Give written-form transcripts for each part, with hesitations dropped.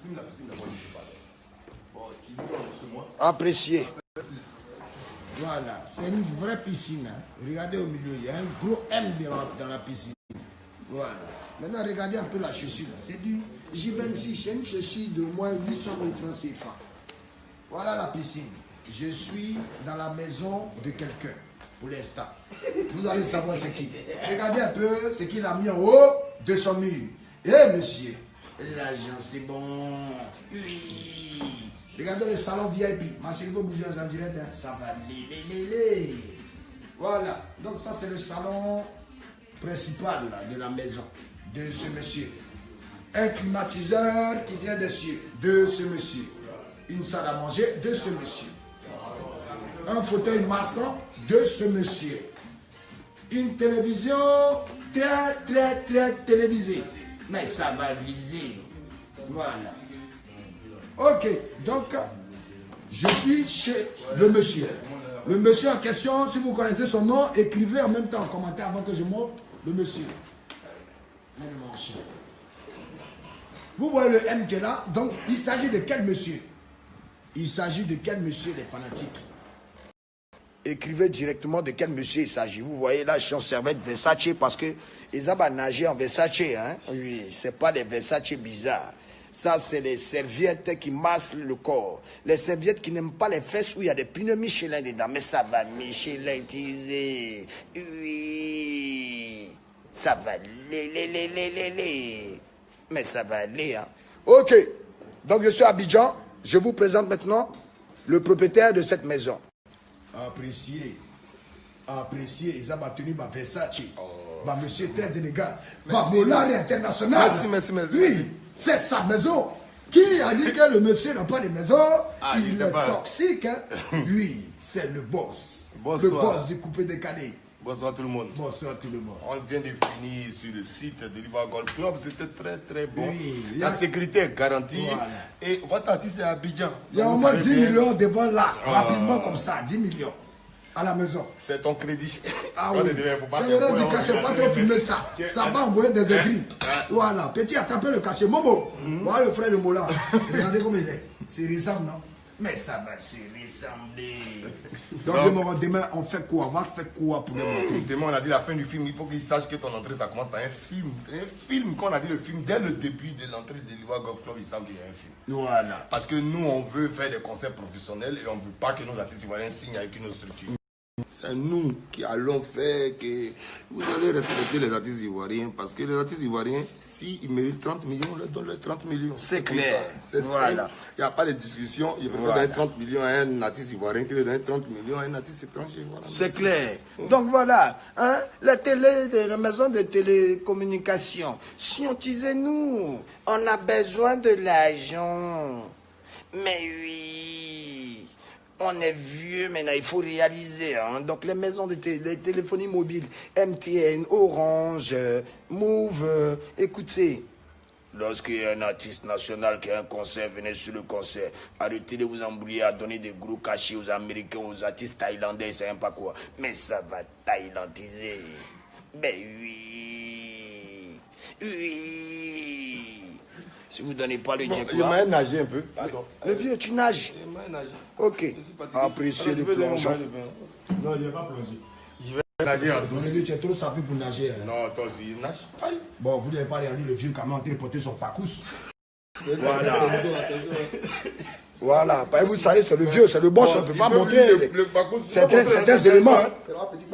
Filme la piscine d'abord, je sais pas. Bon, tu lui donnes sur moi. Appréciez. Voilà, c'est une vraie piscine. Hein. Regardez au milieu, il y a un gros M dans la piscine. Voilà. Maintenant, regardez un peu la chaussure. C'est du Givenchy, c'est une chaussure de moins 800 000 francs CFA. Voilà la piscine. Je suis dans la maison de quelqu'un pour l'instant. Vous allez savoir c'est qui. Regardez un peu ce qu'il a mis en haut de son mur. Eh monsieur, l'argent c'est bon. Oui. Regardez le salon VIP. Ma chérie, vous bougez en direct. Hein. Ça va lé. Voilà. Donc ça c'est le salon principal là, de la maison de ce monsieur. Un climatiseur qui vient des cieux de ce monsieur. Une salle à manger de ce monsieur. Un fauteuil maçon de ce monsieur. Une télévision très télévisée. Mais ça va viser. Voilà. Ok, donc je suis chez le monsieur. Le monsieur en question, si vous connaissez son nom, écrivez en même temps en commentaire avant que je montre le monsieur. Vous voyez le M qui est là, donc il s'agit de quel monsieur? Il s'agit de quel monsieur, les fanatiques? Écrivez directement de quel monsieur il s'agit. Vous voyez là, je suis en serviette Versace parce que ils ont nagé en Versace. Hein? Oui, c'est pas les Versace bizarres. Ça, c'est les serviettes qui massent le corps. Les serviettes qui n'aiment pas les fesses où il y a des pneus Michelin dedans. Mais ça va, Michelin utilisé. Oui. Ça va, mais ça va aller. Hein. Ok. Donc, je suis à Abidjan. Je vous présente maintenant le propriétaire de cette maison. Appréciez. Ils ont tenu ma Versace. Ma monsieur est très élégant. Ma Molari international. Merci. Oui, c'est sa maison. Qui a dit que le monsieur n'a pas de maison? Il est toxique. Hein? Oui, c'est le boss. Bonsoir. Le boss du coupé décalé. Bonsoir tout le monde. Bonsoir tout le monde. On vient de finir sur le site de l'Ivoire Golf Club. C'était très bon. Oui, la sécurité est garantie. Voilà. Et votre artiste est à Abidjan. Il y a au moins 10 millions devant là, rapidement comme ça, 10 millions à la maison. C'est ton crédit. Ah oui. C'est le reste du cachet, pas trop filmer ça. Ça va envoyer des écrits. Voilà, petit, attrapez le cachet. Momo, voilà le frère de Mola. Regardez comme il est. C'est ressemble, non? Mais ça va se ressembler. Donc, demain, on fait quoi? On va faire quoi pour le montrer? Demain, on a dit la fin du film. Il faut qu'il sache que ton entrée, ça commence par un film. Un film, quand on a dit le film, dès le début de l'entrée de l'Ivoire Golf Club, ils savent qu'il y a un film. Voilà. Parce que nous, on veut faire des concerts professionnels et on ne veut pas que nos artistes ivoiriens signent avec une structure. C'est nous qui allons faire que vous allez respecter les artistes ivoiriens parce que les artistes ivoiriens, s'ils méritent 30 millions, on leur donne les 30 millions. C'est clair. C'est voilà. Il n'y a pas de discussion. Il préfère donner 30 millions à un artiste ivoirien que de donner 30 millions à un artiste étranger. Voilà. C'est clair. Donc voilà, hein, la maison de télécommunication, scientisez-nous. On a besoin de l'argent. Mais oui. On est vieux maintenant, il faut réaliser. Hein. Donc les maisons de téléphonie mobile, MTN, Orange, Move, écoutez. Lorsqu'il y a un artiste national qui a un concert, venez sur le concert. Arrêtez de vous embrouiller à donner des gros cachets aux Américains, aux artistes thaïlandais, c'est même pas quoi. Mais ça va thaïlandiser. Ben oui. Si vous ne donnez pas le jet. Il m'a nagé un peu. Le vieux, tu nages? Il m'a nagé. Ok. Appréciez le plongeon. Non, il ne va pas plonger. Je vais nager en douce. Tu es trop sapé pour nager. Hein. Non, toi aussi, il nage. Aïe. Bon, vous n'avez pas regardé le vieux comment il porter son parcours. Voilà. Voilà. Vous savez, c'est le vieux, c'est le boss, on ne peut pas montrer certains éléments.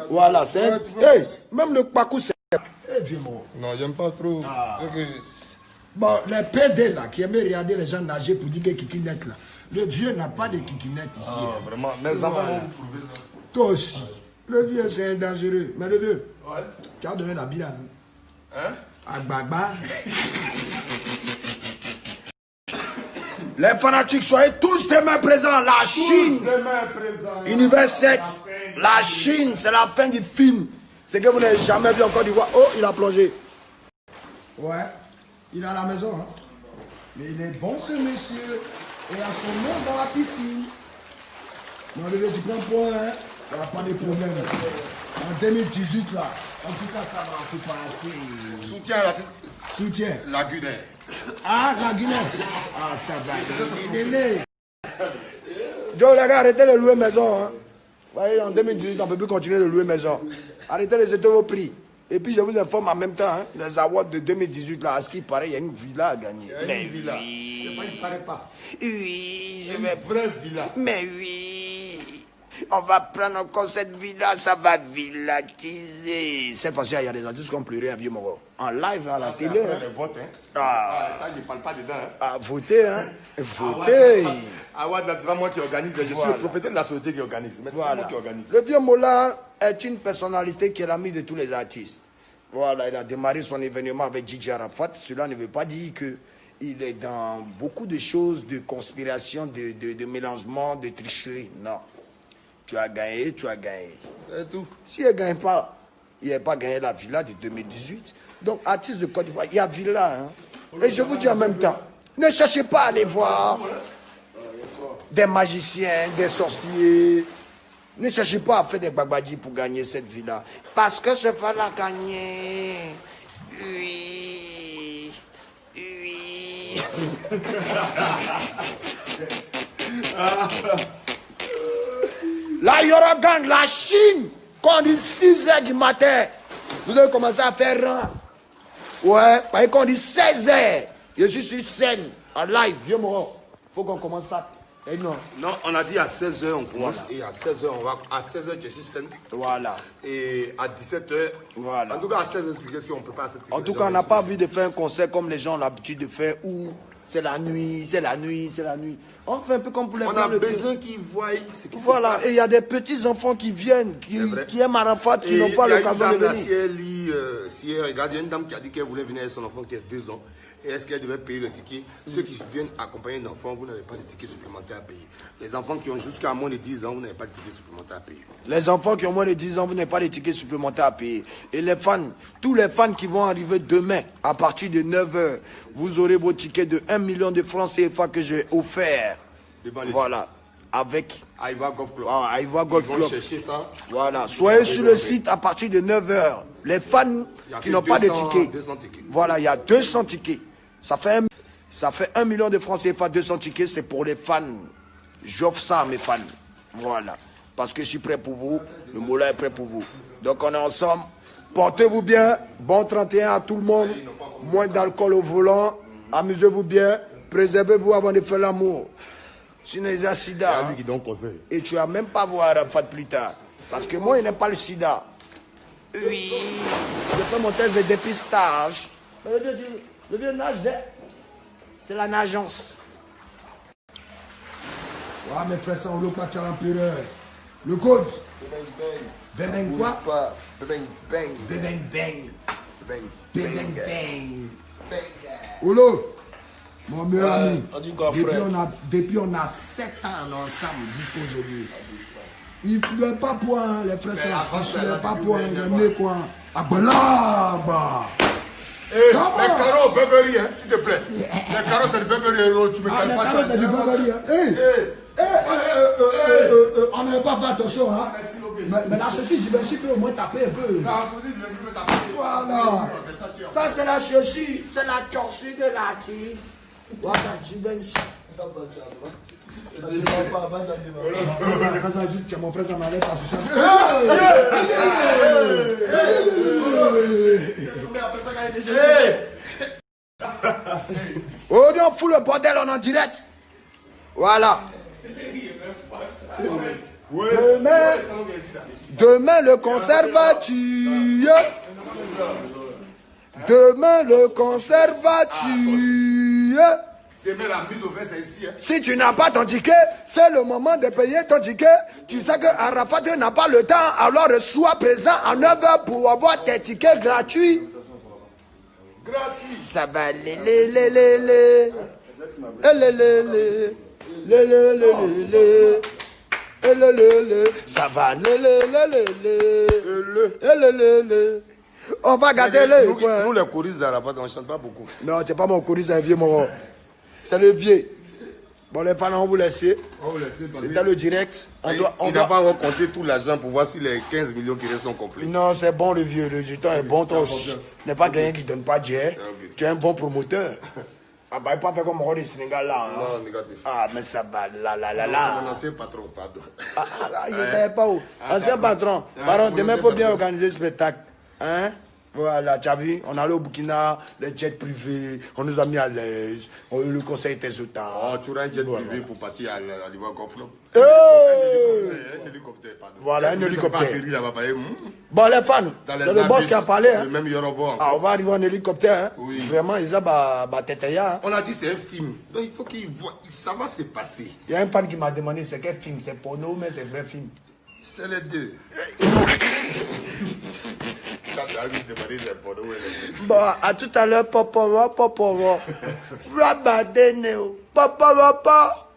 Voilà, c'est. Hey, même le parcours, c'est. Vieux mot. Non, j'aime pas trop. Bon, les PD là, qui aimaient regarder les gens nager pour dire que kikinette là. Le vieux n'a pas de kikinette ici. Ah, vraiment, mes enfants vont prouver ça. Toi aussi. Le vieux, c'est dangereux. Mais le vieux, ouais. Tu as donné la bille à nous. Hein? Agbagba. Les fanatiques, soyez tous demain présents. La Chine. Univers 7. La Chine, c'est la fin du film. C'est que vous n'avez jamais vu encore du voir. Oh, il a plongé. Ouais. Il est à la maison, hein. Mais il est bon ce monsieur. Et à son nom dans la piscine. Non, le vieux, tu prends point, hein. Il n'y a pas de problème. En 2018, là. En tout cas, ça va se passer. Soutien à l'artiste. Soutien. Lagunaire. Ah, la Guinée. Ah, ça va. Donc, les gars, arrêtez de louer maison. Hein. Vous voyez, en 2018, on ne peut plus continuer de louer maison. Arrêtez de jeter vos prix. Et puis, je vous informe en même temps, hein, les awards de 2018, là, à ce qui paraît, il y a une villa à gagner. Il y a une villa. Oui. C'est pas, il ne paraît pas. Oui, je Une vais... vraie villa. Mais oui, on va prendre encore cette villa, ça va villatiser. Cette fois-ci, il y a des artistes qui ont pleuré un vieux moro. En live, à la télé. Après les votes, hein. Ah. Ça, je ne parle pas dedans. Hein. À voter, hein. Voter. Awad, là, c'est pas moi qui organise. Je suis Voilà. le propriétaire de la société qui organise. Mais c'est pas moi qui organise. Le vieux Mola est une personnalité qui est l'ami de tous les artistes. Voilà, il a démarré son événement avec DJ Arafat. Cela ne veut pas dire qu'il est dans beaucoup de choses de conspiration, de mélangement, de tricherie. Non. Tu as gagné, tu as gagné. C'est tout. S'il ne gagne pas, il n'a pas gagné la villa de 2018. Donc, artiste de Côte d'Ivoire, il y a villa. Hein. Et je vous dis en même temps, ne cherchez pas à aller voir des magiciens, des sorciers. Ne cherchez pas à faire des babadis pour gagner cette villa. Parce que je vais la gagner. Oui. Oui. Là, il y aura gang, la Chine, quand on dit 6 h du matin, vous devez commencer à faire rang. Ouais, parce qu'on dit 16 h, je suis sur scène, en live, vieux moro. Il faut qu'on commence ça. Et non. Non, on a dit à 16 h on commence. Voilà. Et à 16 h on va. À 16 h je suis scène. Voilà. Et à 17 h. Voilà. En tout cas, à 16 h si on ne peut pas accepter. En tout cas, on n'a pas envie de faire un concert comme les gens ont l'habitude de faire où c'est la nuit, c'est la nuit, c'est la nuit. On fait un peu comme pour les On a besoin qu'ils voient ce qui se Voilà, passe. et il y a des petits enfants qui viennent, qui aiment Arafat, qui n'ont pas l'occasion de venir. Si elle regarde, il y a une dame qui a dit qu'elle voulait venir avec son enfant qui a 2 ans. Et est-ce qu'elle devait payer le ticket? Ceux qui viennent accompagner un enfant, vous n'avez pas de ticket supplémentaire à payer. Les enfants qui ont jusqu'à moins de 10 ans, vous n'avez pas de ticket supplémentaire à payer. Les enfants qui ont moins de 10 ans, vous n'avez pas de tickets supplémentaires à payer. Et les fans, tous les fans qui vont arriver demain, à partir de 9 h, vous aurez vos tickets de 1 million de francs CFA que j'ai offert. Voilà, avec Aïva Golf Club. Aïva Golf Ils vont Club. chercher ça. Voilà, soyez sur le site à partir de 9 h. Les fans qui n'ont pas de tickets. 200 tickets. Voilà, il y a 200 tickets. Ça fait 1 million de francs CFA, 200 tickets, c'est pour les fans. J'offre ça à mes fans. Voilà. Parce que je suis prêt pour vous, le Mola est prêt pour vous. Donc on est ensemble. Portez-vous bien. Bon 31 à tout le monde. Moins d'alcool au volant. Amusez-vous bien. Préservez-vous avant de faire l'amour. Sinon, il y a sida. Lui qui donne conseil. Et tu vas même pas voir Arafat plus tard. Parce que moi, il n'aime pas le sida. Oui. Je fais mon test de dépistage. Le vieux nage, c'est la nageance. Ouais, mes frères, ça, on le pas à l'empereur. Le code. Beng quoi? Beng beng. Beng beng. Beng Beng beng. Olo, mon meilleur ami. Depuis on a 7 ans ensemble jusqu'aujourd'hui. Il ne pleut pas point, les frères. Il ne pleut pas point, il est quoi? Ah ben là, bah. Les carreaux, Burberry, hein, s'il te plaît. Les carreaux, c'est du Burberry, tu me calmes pas ça. Les carreaux, c'est du Burberry, on n'avait pas fait attention, hein. Mais la chaussure, je peux au moins taper un peu. Voilà. Ça, c'est la chaussure, c'est la chaussure de l'artiste. Voilà, Givenchy. Mon frère, ça m'allait pas sur ça. Oh, on fout le bordel, on est en direct. Voilà. Demain, le concert va tuer. Demain, le concert va tuer. Demain, la mise au vert, c'est ici. Hein. Si tu n'as pas ton ticket, c'est le moment de payer ton ticket. Tu sais que Arafat n'a pas le temps, alors sois présent à 9 h pour avoir tes tickets gratuits. Gratuit. Ça va lé. Ça va on va garder le coin. Nous, les choristes d'Arafat, on ne chante pas beaucoup. Non, c'est pas mon choriste, c'est un vieux moro. C'est le vieux. Bon, les parents, on vous laisse. C'était le direct. Il n'a pas encore compté tout l'argent pour voir si les 15 millions qui restent sont complets. Non, c'est bon le vieux. Le jeton est bon, toi aussi. Tu n'es pas gagné qui ne donne pas Dieu. Tu es un bon promoteur. Ah bah, il peut faire comme Moro du Sénégal là. Hein. Non, négatif. Ah, mais ça va, là. C'est mon ancien patron, pardon. Je ne savais pas où. Ancien patron. Pardon, demain, il faut bien organiser le spectacle. Hein? Voilà, tu as vu, on allait au Burkina, les jets privés, on nous a mis à l'aise, le conseil était sous tard. Oh, tu auras un jet privé pour partir à l'Ivoire Conflop. Un hélicoptère, pardon. Voilà, un hélicoptère. Bon, les fans, c'est le boss qui a parlé. Hein. Le même Yoruba. Ah, on va arriver en hélicoptère. Hein. Oui. Vraiment, ils ont hein. On a dit c'est un film. Donc il faut qu'ils voient, ça va se passer. Il y a un fan qui m'a demandé c'est quel film, c'est porno, mais c'est vrai film. C'est les deux. Bon, à tout à l'heure, papa. Rabadene, papa.